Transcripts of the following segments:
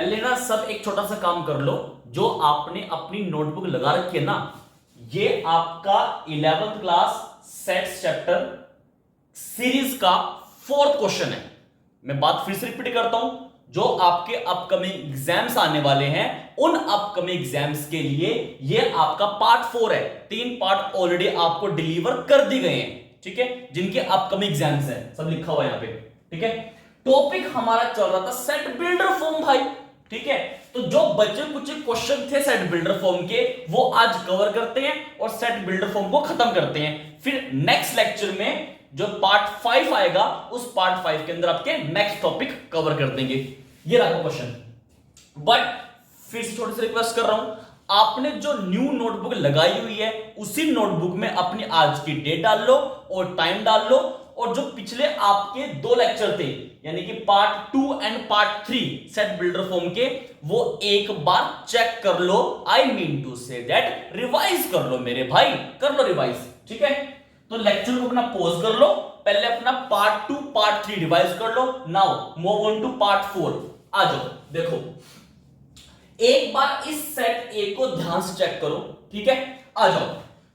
पहले ना सब एक छोटा सा काम कर लो। जो आपने अपनी नोटबुक लगा रखी है ना, ये आपका 11th class sets chapter series का 4th क्वेश्चन है। मैं बात फिर से रिपीट करता हूं, जो आपके अपकमिंग एग्जाम्स आने वाले हैं उन अपकमिंग एग्जाम्स के लिए ये आपका पार्ट 4 है। 3 पार्ट ऑलरेडी आपको डिलीवर कर दिए गए हैं, ठीक है, जिनके अपकमिंग एग्जाम्स हैं, सब लिखा हुआ है यहां पे, ठीक है। टॉपिक हमारा चल रहा था सेट बिल्डर फॉर्म भाई, ठीक है। तो जो बचे कुछ क्वेश्चन थे सेट बिल्डर फॉर्म के, वो आज कवर करते हैं और सेट बिल्डर फॉर्म को खत्म करते हैं। फिर नेक्स्ट लेक्चर में जो पार्ट 5 आएगा, उस पार्ट 5 के अंदर आपके नेक्स्ट टॉपिक कवर कर देंगे। ये रहा क्वेश्चन। बट फिर से थोड़ी सी रिक्वेस्ट कर रहा हूं, आपने जो न्यू नोटबुक लगाई हुई है उसी नोटबुक में अपनी आज की डेट डाल लो और टाइम डाल लो, और जो पिछले आपके 2 लेक्चर थे यानी कि part 2 and part 3 set builder form के, वो एक बार चेक कर लो। I mean to say that revise कर लो मेरे भाई, कर लो रिवाइज, ठीक है। तो लेक्चर को अपना पॉज कर लो, पहले अपना पार्ट 2 पार्ट 3 रिवाइज कर लो। Now move on to part 4। आ जाओ, देखो एक बार इस सेट ए को ध्यान से चेक करो, ठीक है। आ जाओ,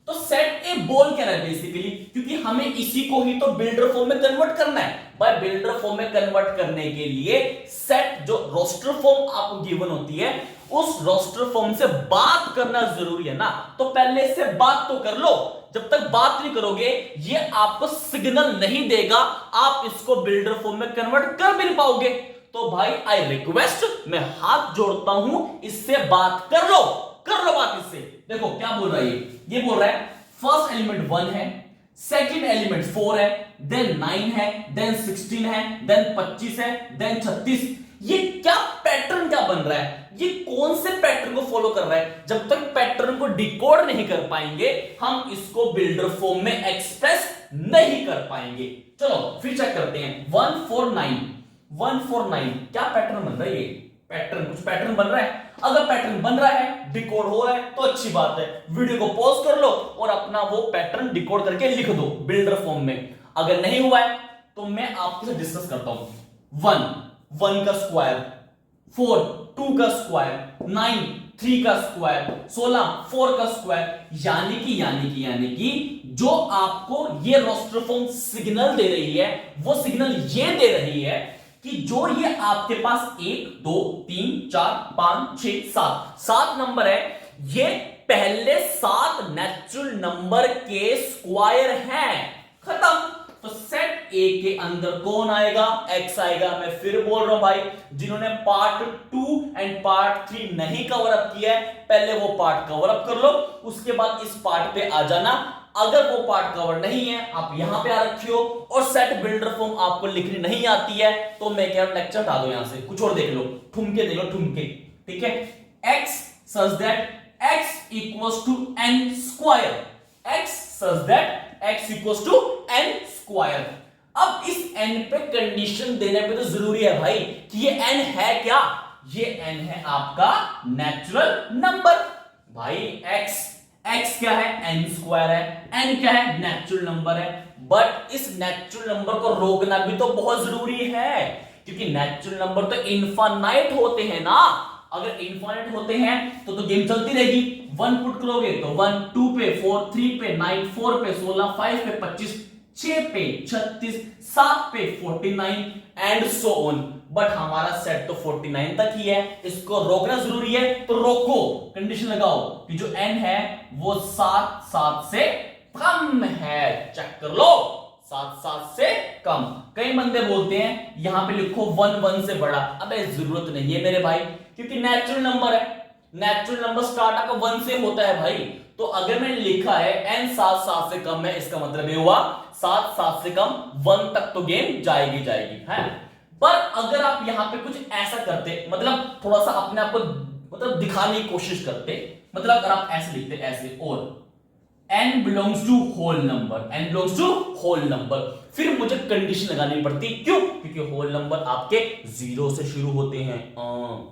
तो सेट ए बोल क्या है बेसिकली, क्योंकि हमें इसी को ही तो बिल्डर फॉर्म में कन्वर्ट करना है। बाय बिल्डर फॉर्म में कन्वर्ट करने के लिए सेट जो रोस्टर फॉर्म आपको गिवन होती है, उस रोस्टर फॉर्म से बात करना जरूरी है ना। तो पहले इससे बात तो कर लो। जब तक बात नहीं करोगे ये आपको सिग्नल नहीं देगा, आप इसको बिल्डर फॉर्म में कन्वर्ट कर भी नहीं पाओगे। तो भाई आई रिक्वेस्ट, मैं हाथ जोड़ता हूं, इससे बात कर लो बात इससे। देखो क्या बोल रहा है ये बोल रहा है फर्स्ट एलिमेंट 1 है, सेकंड एलिमेंट 4 है, देन 9 है, देन 16 है, देन 25 है, देन 36। ये क्या पैटर्न क्या बन रहा है, ये कौन से पैटर्न को फॉलो कर रहा है। जब तक पैटर्न को डिकोड नहीं कर पाएंगे हम इसको बिल्डर फॉर्म में एक्सप्रेस नहीं कर पाएंगे। चलो फिर चेक करते हैं। 149 क्या पैटर्न बन रहा है, ये पैटर्न, कुछ पैटर्न बन रहा है। अगर पैटर्न बन रहा है, डिकोड हो रहा है, तो अच्छी बात है। वीडियो को पॉज कर लो और अपना वो पैटर्न डिकोड करके लिख दो बिल्डर फॉर्म में। अगर नहीं हुआ है तो मैं आपके साथ डिस्कस करता हूं। 1 का स्क्वायर, 4 2 का स्क्वायर, 9 3 का स्क्वायर, 16 4 का स्क्वायर, यानी कि जो आपको ये रोस्टर फॉर्म सिग्नल दे रही है, वो सिग्नल ये दे रही है कि जो ये आपके पास 1 2 3 4 5 6 7 नंबर है, ये पहले 7 नेचुरल नंबर के स्क्वायर हैं। खत्म। तो सेट ए के अंदर कौन आएगा, एक्स आएगा। मैं फिर बोल रहा हूं भाई, जिन्होंने पार्ट 2 एंड पार्ट 3 नहीं कवर अप किया है, पहले वो पार्ट कवर अप कर लो, उसके बाद इस पार्ट पे आ जाना। अगर वो पार्ट कवर नहीं है, आप यहां पे आ रखी हो और सेट बिल्डर फॉर्म आपको लिखनी नहीं आती है, तो मैं कह रहा हूं लेक्चर हटा दो यहां से, कुछ और देख लो, ठुमके देख लो, ठुमके, ठीक है। x such that x equals to n square, x such that x equals to n square। अब इस n पे कंडीशन देने पे तो जरूरी है भाई कि ये n है क्या, ये n है आपका नेचुरल नंबर। भाई x क्या है, n स्क्वायर है, n क्या है, नेचुरल नंबर है। बट इस नेचुरल नंबर को रोकना भी तो बहुत जरूरी है, क्योंकि नेचुरल नंबर तो इनफाइनाइट होते हैं ना। अगर इनफाइनाइट होते हैं तो गेम चलती रहेगी। 1 पुट करोगे तो 1, 2 पे 4, 3 पे 9, 4 पे 16, 5 पे 25, 6 पे 36, 7 पे 49 एंड सो ऑन। बट हमारा सेट तो 49 तक ही है, इसको रोकना जरूरी है, तो रोको, कंडीशन लगाओ कि जो n है वो 7 से कम है। चेक कर लो, 7 से कम। कई बंदे बोलते हैं यहां पे लिखो 1 से बड़ा। अबे जरूरत नहीं है मेरे भाई, क्योंकि नेचुरल नंबर है, नेचुरल नंबर स्टार्ट आपका 1 से होता है भाई। तो अगर मैंने लिखा है n 7 से कम है, इसका मतलब ये हुआ 7 से कम 1 तक तो गेम जाएगी है। पर अगर आप यहां पे कुछ ऐसा करते, मतलब थोड़ा सा अपने आप को मतलब दिखाने की कोशिश करते, मतलब अगर आप ऐसे लिखते, ऐसे, और n belongs to whole number, n belongs to whole number, फिर मुझे कंडीशन लगानी पड़ती। क्यों? क्योंकि होल नंबर आपके 0 से शुरू होते हैं,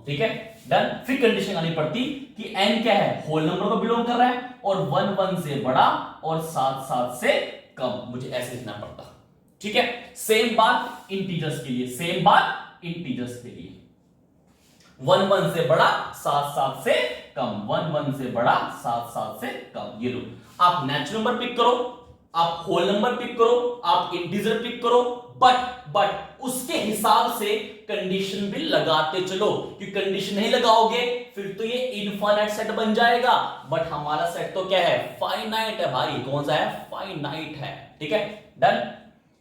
ठीक है, डन। फिर कंडीशन लगानी पड़ती कि n क्या है, होल नंबर को बिलोंग कर रहा है, और 1 से बड़ा और 7 से कम, मुझे ऐसे लिखना पड़ता, ठीक है। सेम बात इंटीजर्स के लिए, सेम बात इंटीजर्स के लिए। 1 1 से बड़ा 7 7 से कम, 1 1 से बड़ा 7 7 से कम। ये लो, आप नेचुरल नंबर पिक करो, आप होल नंबर पिक करो, आप इंटीजर पिक करो, बट उसके हिसाब से कंडीशन भी लगाते चलो, कि कंडीशन नहीं लगाओगे फिर तो ये इनफाइनाइट सेट बन जाएगा। बट हमारा सेट तो क्या है, फाइनाइट है भाई। कौन सा है, फाइनाइट है। ठीक है, डन।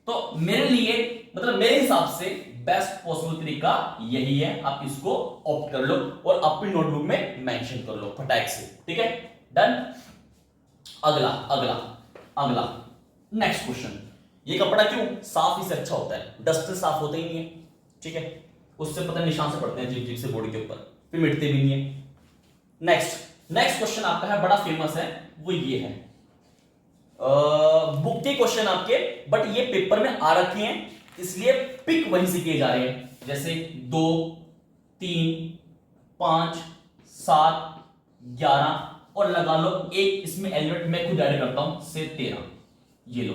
तो मेरे लिए मतलब मेरे हिसाब से बेस्ट पॉसिबल तरीका यही है, आप इसको ऑप्ट कर लो और अपनी नोटबुक में मेंशन कर लो फटाक से। ठीक है, डन। अगला अगला अगला नेक्स्ट क्वेश्चन, ये कपड़ा क्यों साफ ही से अच्छा होता है, डस्ट से साफ होता ही नहीं है। ठीक है, उससे पता निशान से पड़ते हैं जिग जिग से बॉडी के ऊपर, फिर मिटते भी नहीं है। नेक्स्ट क्वेश्चन आपका है, बड़ा फेमस है, वो ये है बुक के क्वेश्चन आपके, बट ये पेपर में आ रखे हैं इसलिए पिक वहीं से किए जा रहे हैं। जैसे 2 3 5 7 11 और लगा लो एक इसमें एलिमेंट मैं खुद ऐड करता हूं से 13। ये लो,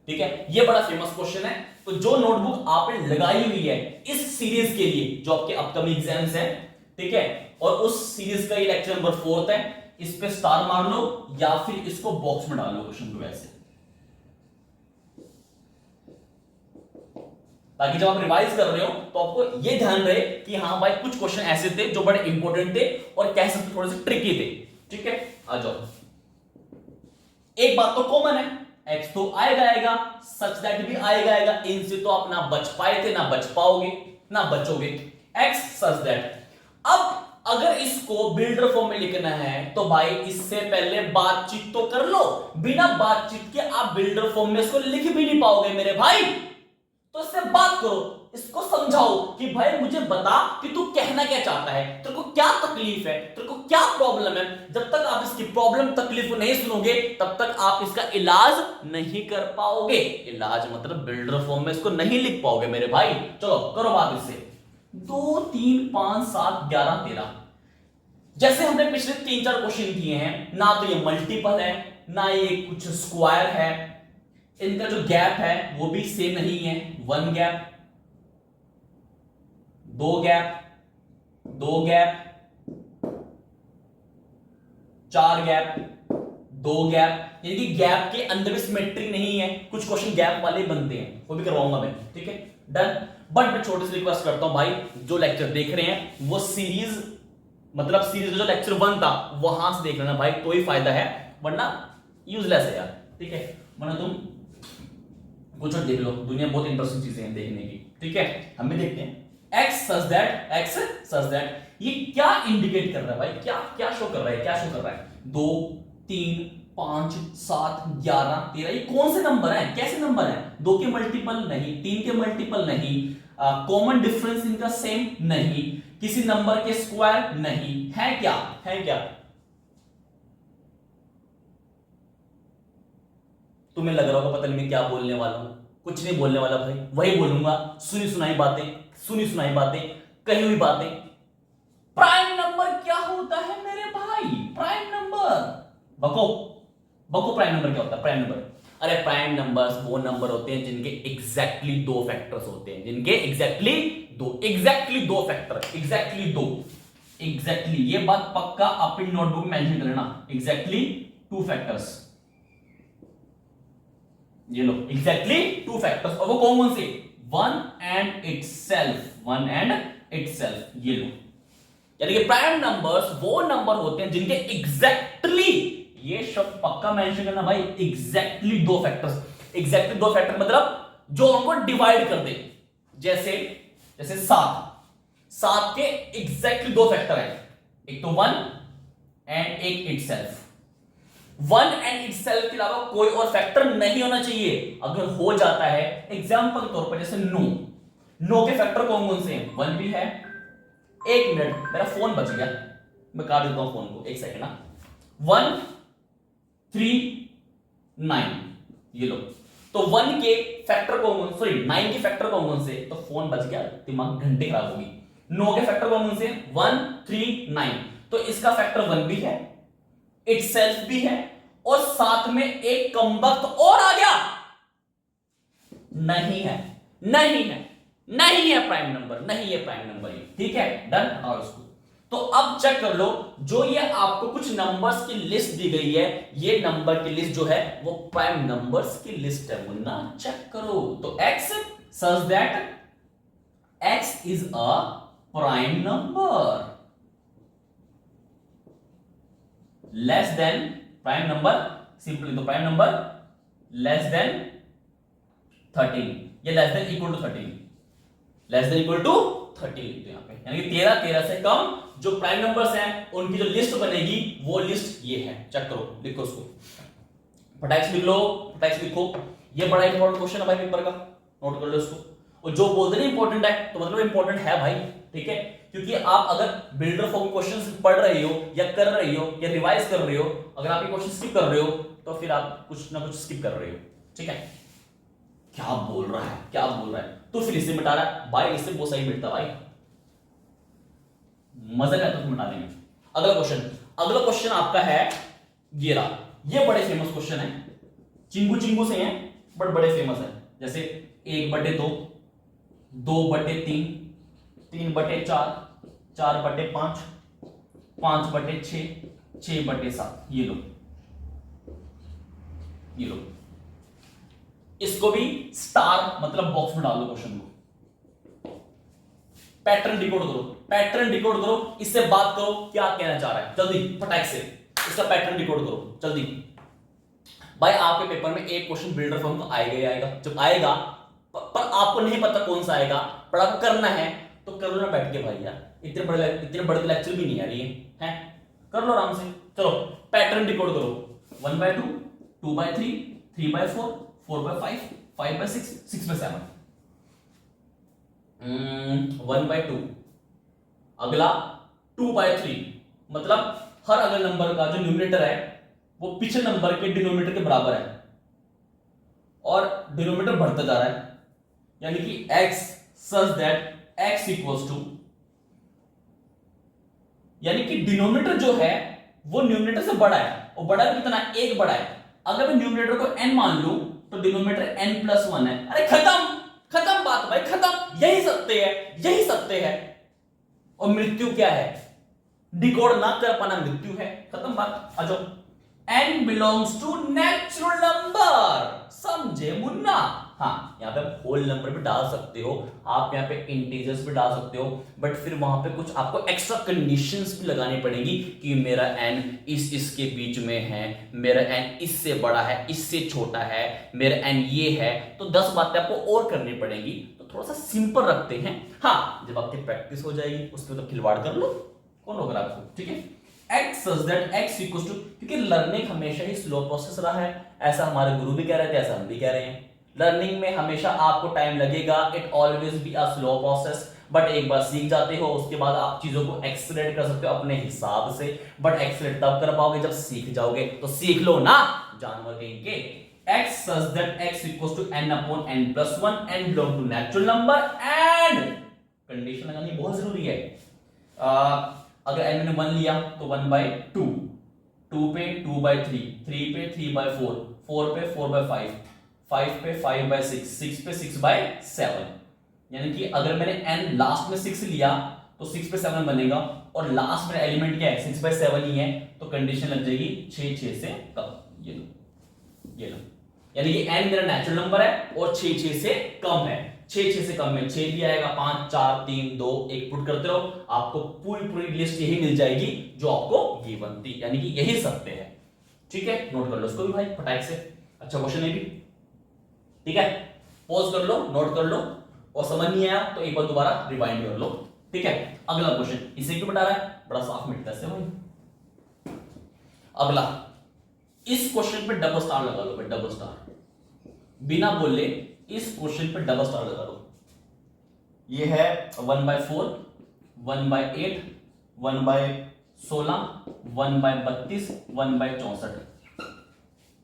ठीक है, ये बड़ा फेमस क्वेश्चन है। तो जो नोटबुक आपने लगाई हुई है इस सीरीज के लिए जो आपके अपकमिंग एग्जाम्स हैं, ठीक है, और उस सीरीज का ये लेक्चर नंबर 4 है, इस पे स्टार मार लो या फिर इसको बॉक्स में डाल लो क्वेश्चन को ऐसे, ताकि जब आप रिवाइज कर रहे हो तो आपको ये ध्यान रहे कि हाँ भाई कुछ क्वेश्चन ऐसे थे जो बड़े इंपॉर्टेंट थे और कह सकते थोड़े से ट्रिकी थे। ठीक है, आ जाओ। एक बात तो कॉमन है, एक्स तो आएगा, सच दैट भी आएगा, इनसे तो आप ना बच पाए थे, ना बच पाओगे, ना बचोगे। X such that. अब अगर इसको बिल्डर फॉर्म में लिखना है तो भाई इससे पहले बातचीत तो कर लो, बिना बातचीत के आप बिल्डर फॉर्म में इसको लिख भी नहीं पाओगे मेरे भाई। तो इससे बात करो, इसको समझाओ कि भाई मुझे बता कि तू कहना क्या चाहता है, तेरे को क्या तकलीफ है, तेरे को क्या प्रॉब्लम है। जब तक आप इसकी प्रॉब्लम तकलीफ को नहीं सुनोगे तब तक आप इसका इलाज नहीं कर पाओगे। इलाज मतलब बिल्डर फॉर्म में इसको नहीं लिख पाओगे मेरे भाई। चलो करो बात इससे। 2 3 5 7 11 13, जैसे हमने पिछले 3-4 क्वेश्चन किए हैं, ना तो ये मल्टीपल है ना ये कुछ स्क्वायर है, इनका जो गैप है वो भी सेम नहीं है। 1 gap, 2 gap, 2 gap, 4 gap, 2 gap, यानी कि गैप के अंदर भी सिमेट्री नहीं है। कुछ क्वेश्चन गैप वाले बनते हैं, वो भी करवाऊंगा मैं। ठीक है, डन। बट मैं छोटे से रिक्वेस्ट करता हूं भाई, जो लेक्चर देख रहे हैं वो सीरीज मतलब सीरीज का जो लेक्चर 1 था वहां से देख लेना भाई, तो ही फायदा है, वरना यूजलेस है यार। ठीक है, वरना तुम कुछ और देख लो, दुनिया बहुत इंटरेस्टिंग चीजें हैं देखने की। ठीक है, हम भी देखते हैं। X such that, x such that, ये क्या इंडिकेट कर रहा है भाई, क्या शो कर रहा है, क्या शो कर रहा है। 2 3 5 7 11 13, ये कौन से नंबर है, कैसे नंबर है। 2 के मल्टीपल नहीं, 3 के मल्टीपल नहीं, कॉमन डिफरेंस इनका सेम नहीं, किसी नंबर के स्क्वायर नहीं, है क्या, है क्या। तुम्हें लग रहा होगा पता नहीं मैं क्या बोलने वाला हूं, कुछ नहीं बोलने वाला भाई, वही बोलूंगा, सुनी सुनाई बातें, कही हुई बातें। प्राइम नंबर क्या होता है मेरे भाई, प्राइम नंबर, बको प्राइम नंबर क्या होता है। प्राइम नंबर, अरे प्राइम नंबर्स वो नंबर होते हैं जिनके एग्जैक्टली 2 फैक्टर्स होते हैं, जिनके एग्जैक्टली दो फैक्टर, एग्जैक्टली ये बात पक्का अपनी नोटबुक में मेंशन करना, एग्जैक्टली 2 फैक्टर्स। ये लो, एग्जैक्टली 2 फैक्टर्स, और वो कौन से, 1 एंड इटसेल्फ। ये लो, यानी कि प्राइम नंबर्स वो नंबर होते हैं जिनके एग्जैक्टली, ये शब्द पक्का मेंशन करना भाई, एग्जैक्टली 2 फैक्टर्स। एग्जैक्टली 2 फैक्टर मतलब जो हमको डिवाइड कर दे, जैसे 7 के एग्जैक्टली 2 फैक्टर है, एक तो 1 एंड एक इटसेल्फ। 1 एंड इटसेल्फ के अलावा कोई और फैक्टर नहीं होना चाहिए। अगर हो जाता है, एग्जांपल के तौर पर जैसे नो के फैक्टर कौन से हैं, 1 भी है। 1 मिनट, मेरा फोन बच गया, मैं काट देता हूं फोन को, 1 सेकंड ना। 1 3 9, ये लो। तो 1 के फैक्टर सॉरी 9 के फैक्टर कौन से, तो फोन बच गया, दिमाग घंटे खराब होगी। 9 के फैक्टर कौन से, 1 3 9, तो इसका फैक्टर 1 भी है, इटसेल्फ भी है, और साथ में एक कमबख्त और आ गया, नहीं है। नहीं है प्राइम नंबर, नहीं है प्राइम नंबर ये, ठीक है, डन, हटाओ इसको। तो अब चेक कर लो, जो ये आपको कुछ नंबर्स की लिस्ट दी गई है, ये नंबर की लिस्ट जो है वो प्राइम नंबर्स की लिस्ट है मुन्ना, चेक करो। तो x such that x is a prime number less than prime number, simply तो प्राइम नंबर लेस देन 13, ये less than equal to 13, less than equal to 13 लिखते हैं यहां पे, यानी कि 13 से कम जो प्राइम नंबर्स हैं उनकी जो लिस्ट बनेगी वो लिस्ट ये है, चेक करो, लिखो उसको, फटाक लिख लो, फटाक लिखो। ये बड़ा इंपॉर्टेंट क्वेश्चन है भाई पेपर का, नोट कर लो इसको। और जो बोलते नहीं इंपॉर्टेंट है तो मतलब इंपॉर्टेंट है भाई, ठीक है, क्योंकि आप अगर बिल्डर फॉर्म क्वेश्चंस पढ़ रहे हो या कर रहे हो या रिवाइज कर रहे हो, अगर आप ये क्वेश्चन स्किप कर रहे हो तो फिर आप कुछ ना कुछ स्किप कर रहे हो, ठीक है। क्या बोल रहा है, क्या बोल रहा है, तो फिर इसे मिटा रहा है भाई, इससे बहुत सही मिटता भाई, मजा आता तो मिटा देंगे। अगला क्वेश्चन, अगला क्वेश्चन आपका है ये रहा, ये बड़े फेमस क्वेश्चन है, चिंगू चिंगू से हैं बट बड़े फेमस है, जैसे 1/2, 2/3, 3/4, 4/5, 5/6, 6/7, ये लो, ये लो, इसको भी स्टार मतलब बॉक्स में डाल दो क्वेश्चन को, पैटर्न डिकोड करो, पैटर्न डिकोड करो, इससे बात करो क्या कहना चाह रहा है, जल्दी फटाक से इसका पैटर्न डिकोड करो जल्दी। भाई आपके पेपर में एक क्वेश्चन बिल्डर फॉर्म का आएगा ही आएगा, जब आएगा पर आपको नहीं पता कौन सा आएगा, पर आपको करना है तो कर लो ना बैठ के भाई यार, इतने बड़े लेक्चर भी नहीं आ रही है, कर लो आराम से। चलो पैटर्न डिकोड करो, 1/2, 2/3, 3/4, 4/5, 5/6, 6/7, 1/2, अगला 2/3, मतलब हर अगले नंबर का जो न्यूमरेटर है वो पिछले नंबर के डिनोमिनेटर के बराबर है और डिनोमिनेटर बढ़ता जा रहा है, यानी कि x such that x equals to, यानी कि डिनोमिनेटर जो है वो न्यूमरेटर से बड़ा है, और बड़ा है कितना, 1 बड़ा है। अगर मैं न्यूमरेटर को n मान लूं तो डिनोमिनेटर n+1 है, अरे खत्म, खत्म बात भाई, खत्म, यही सत्य है, यही सत्य है। और मृत्यु क्या है, डिकोड ना कर पाना मृत्यु है, खत्म बात। आ जाओ, n belongs to natural number, समझे मुन्ना। हाँ, यहाँ पे आप होल नंबर भी डाल सकते हो, आप यहाँ पे इंटीजर्स भी डाल सकते हो, बट फिर वहां पे कुछ आपको एक्स्ट्रा कंडीशंस भी लगानी पड़ेगी कि मेरा n इसके बीच में है, मेरा n इससे बड़ा है, इससे छोटा है, मेरा n ये है, तो 10 बातें आपको और करनी पड़ेगी, तो थोड़ा सा सिंपल रखते हैं। हाँ, जब आपकी प्रैक्टिस हो जाएगी उसके तो खिलवाड़ कर लो, कौन होगा आपको, ठीक है। x such that x equals to, क्योंकि लर्निंग हमेशा ही स्लो प्रोसेस रहा है, ऐसा हमारे गुरु भी कह रहे थे, ऐसा हम भी कह रहे हैं। लर्निंग में हमेशा आपको टाइम लगेगा, it always be a slow process, but एक बार सीख जाते हो उसके बाद आप चीजों को एक्सेलरेट कर सकते हो अपने हिसाब से, बट एक्सेलरेट तब कर पाओगे जब सीख जाओगे, तो सीख लो ना जानवर कहीं के। x such that x equals to n/n+1 n belong to natural number and condition लगानी बहुत जरूरी है। अगर n मैंने 1 लिया तो 1/2, 2 पे 2/3, 3 पे 3/4, 4 पे 4/5, 5 पे 5/6, 6 पे 6/7, यानी कि अगर मैंने n लास्ट में 6 लिया तो 6 पे 7 बनेगा, और लास्ट में एलिमेंट क्या है 6/7 ही है, तो कंडीशन लग जाएगी 6 से कम, ये लो, ये लो, यानी कि n मेरा नेचुरल नंबर है और 6 से कम है, 6 से कम में 6 भी आएगा, 5 4 3 2 1 पुट करते रहो, आपको पूरी लिस्ट यही मिल जाएगी जो आपको गिवन थी, यानी कि यही सत्य है, ठीक है। नोट कर लो इसको भी भाई फटाक से, अच्छा क्वेश्चन है भी, ठीक है। पॉज कर लो, नोट कर लो, और समझ नहीं आया तो एक बार दोबारा रिवाइंड कर लो, ठीक है। अगला क्वेश्चन, इसे क्यों बता रहा है, बड़ा साफ मिटता है भाई। अगला, इस क्वेश्चन पे डबल स्टार लगा लो भाई, डबल स्टार, बिना बोले इस क्वेश्चन पे डबल स्टार लगा दो। ये है 1/4, 1/8, 1/16, 1/32, 1/64।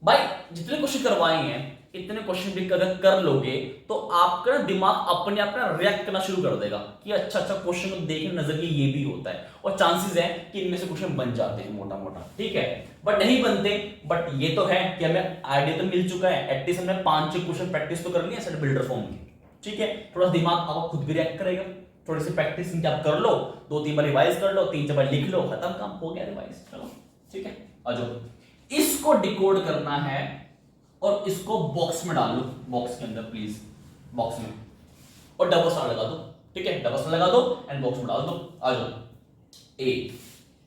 भाई जितने क्वेश्चन करवाए हैं इतने क्वेश्चन भी अगर कर लोगे तो आपका दिमाग अपने आप ना रिएक्ट करना शुरू कर देगा कि अच्छा क्वेश्चन को देखने नजरिए ये भी होता है, और चांसेस है कि इनमें से क्वेश्चन बन जाते हैं मोटा मोटा, ठीक है, बट नहीं बनते। बट ये तो है कि हमें आइडिया तो मिल चुका है, एटलीस्ट हमने 5-6 क्वेश्चन प्रैक्टिस तो कर लिया सेट बिल्डर फॉर्म की, ठीक है, थोड़ा दिमाग आप खुद भी रिएक्ट करेगा, थोड़ी सी प्रैक्टिस इनकी आप कर लो, 2-3 बार रिवाइज कर लो, 3-4 बार लिख लो, खत्म, काम हो गया रिवाइज। चलो ठीक है, आ जाओ। इसको डिकोड करना है और इसको बॉक्स में डाल लो, बॉक्स के अंदर प्लीज, बॉक्स में, और डबल स्टार लगा दो। ठीक है, डबल स्टार लगा दो एंड बॉक्स में डाल दो। आ जाओ, A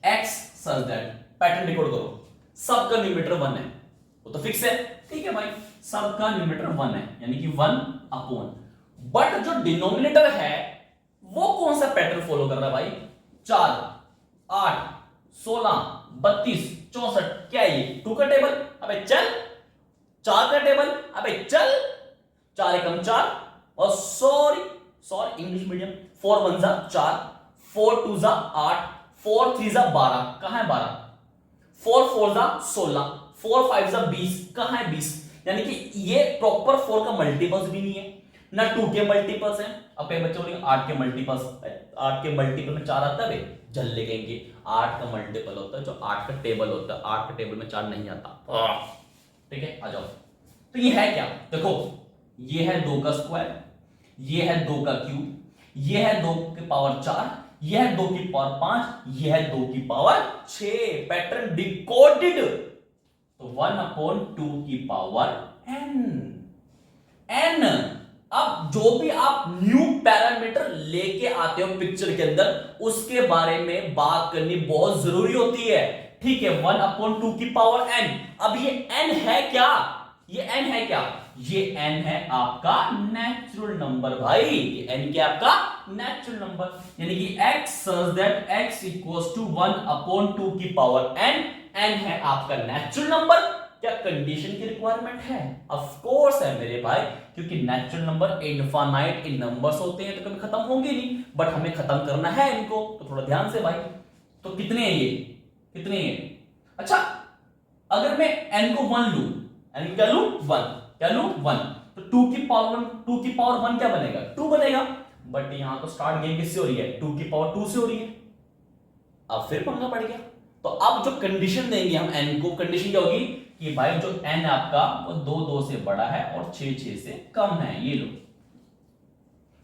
X such that, pattern decode करो। सबका न्यूमरेटर 1 है, वो तो फिक्स है, ठीक है भाई, सबका न्यूमरेटर 1 है, यानी कि 1 अपॉन, बट जो डिनोमिनेटर है वो कौन सा पैटर्न फॉलो कर रहा है भाई? 4, 8, 16, 32, 64, क्या है ये? 2 का टेबल? अबे चल, 4 का टेबल? अबे चल, 4 एकम 4, और सॉरी इंग्लिश मीडियम, 4 1 जा 4, 4 2 जा 8, 4 3 जा 12, कहां है 12? 4 4 जा 16, 4 5 जा 20, कहां है 20? यानी कि ये प्रॉपर 4 का मल्टीपल्स भी नहीं है, ना 2 के मल्टीपल्स हैं। अब बच्चे बोलेंगे 8 के मल्टीपल्स, 8 के मल्टीपल में 4 आता है, झल्ले कहेंगे 8 का मल्टीपल होता है जो 8 का टेबल होता है, 8 का टेबल में 4 नहीं आता। ठीक है, आ जाओ। तो ये है क्या? देखो, ये है 2 का स्क्वायर, ये है 2 का क्यूब, ये है 2 की पावर 4, ये है 2 की पावर 5, ये है 2 की पावर 6। Pattern decoded. तो 1/2 की पावर n। अब जो भी आप न्यू पैरामीटर लेके आते हो पिक्चर के अंदर, उसके बारे में बात करनी बहुत जरूरी होती है। ठीक है, 1/2 की पावर n। अब ये n है क्या? ये n है क्या? ये n है आपका नेचुरल नंबर भाई। ये n क्या आपका नेचुरल नंबर, यानी कि x such that x equals to 1/2 की पावर n। n है आपका नेचुरल नंबर। क्या कंडीशन की रिक्वायरमेंट है? ऑफ कोर्स है मेरे भाई, क्योंकि natural number infinite in numbers होते हैं तो कभी खत्म होंगे नहीं, बट हमें खत्म करना है इनको, तो थोड़ा ध्यान से भाई। तो कितने हैं ये? कितने हैं? अच्छा, अगर मैं n को 1 लूं, n क्या लूं? 1, क्या लूं? 1, तो 2 की पावर 1 क्या बनेगा? 2 बनेगा। बट यहां तो स्टार्ट गेम किससे हो रही है? 2 की पावर 2 से हो रही है। अब फिर पंगा पड़ गया। तो अब जो कंडीशन देंगे हम n को, कंडीशन क्या होगी कि भाई जो n आपका वो 2 से बड़ा है और 6 से कम है। ये लो,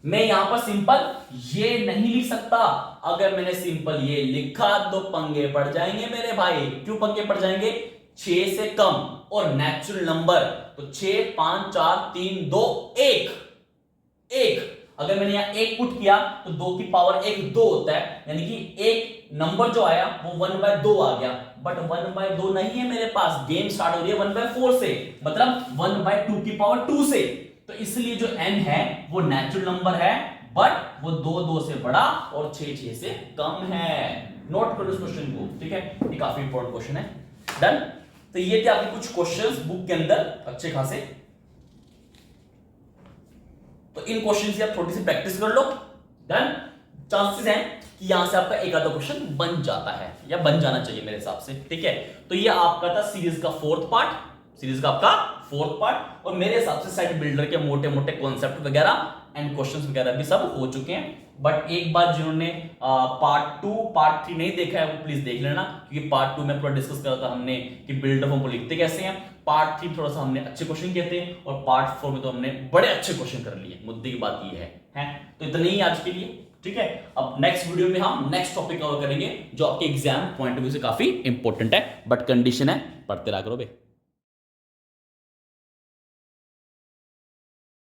मैं यहां पर सिंपल ये नहीं लिख सकता। अगर मैंने सिंपल ये लिखा तो पंगे पड़ जाएंगे मेरे भाई। क्यों पंगे पड़ जाएंगे? 6 से कम और नेचुरल नंबर, तो 6 5 4 3 2 1। अगर मैंने यहां 1 पुट किया तो 2 की पावर 1 2 होता है, यानी कि एक नंबर जो आया वो 1/2 आ गया। बट 1/2 नहीं है मेरे पास, गेम स्टार्ट हो रही है 1/4 से, मतलब 1/2 की पावर 2 से। तो इसलिए जो n है वो नेचुरल नंबर है, बट वो 2 से बड़ा और 6 से कम है। नोट करो इस क्वेश्चन को, ठीक है, ये काफी इंपॉर्टेंट क्वेश्चन है। डन। तो ये थे आपके कुछ क्वेश्चंस बुक के अंदर अच्छे खासे। तो इन क्वेश्चन की आप थोड़ी सी प्रैक्टिस कर लो। डन। चांसेस हैं कि यहां से आपका एक आधा क्वेश्चन बन जाता है, या बन जाना चाहिए मेरे हिसाब से। ठीक है, तो ये आपका था सीरीज का 4th पार्ट, सीरीज का आपका 4th पार्ट। और मेरे हिसाब से साइट बिल्डर के मोटे मोटे कॉन्सेप्ट वगैरह एंड क्वेश्चंस वगैरह भी सब हो चुके हैं। बट एक बार जिन्होंने पार्ट 2 पार्ट 3 नहीं देखा है वो प्लीज देख लेना, क्योंकि पार्ट 2 में पूरा डिस्कस करा था हमने कि बिल्डर फॉर्म को लिखते कैसे हैं। पार्ट 3 थोड़ा सा हमने अच्छे क्वेश्चन किए थे, और पार्ट 4 में तो हमने बड़े अच्छे क्वेश्चन कर लिए। मुद्दे की बात ये है? तो इतना ही आज के लिए, ठीक है। अब नेक्स्ट वीडियो में हम नेक्स्ट टॉपिक कवर करेंगे जो आपके एग्जाम पॉइंट ऑफ व्यू से काफी इंपॉर्टेंट है, बट कंडीशन है पढ़ते रहा करो बे।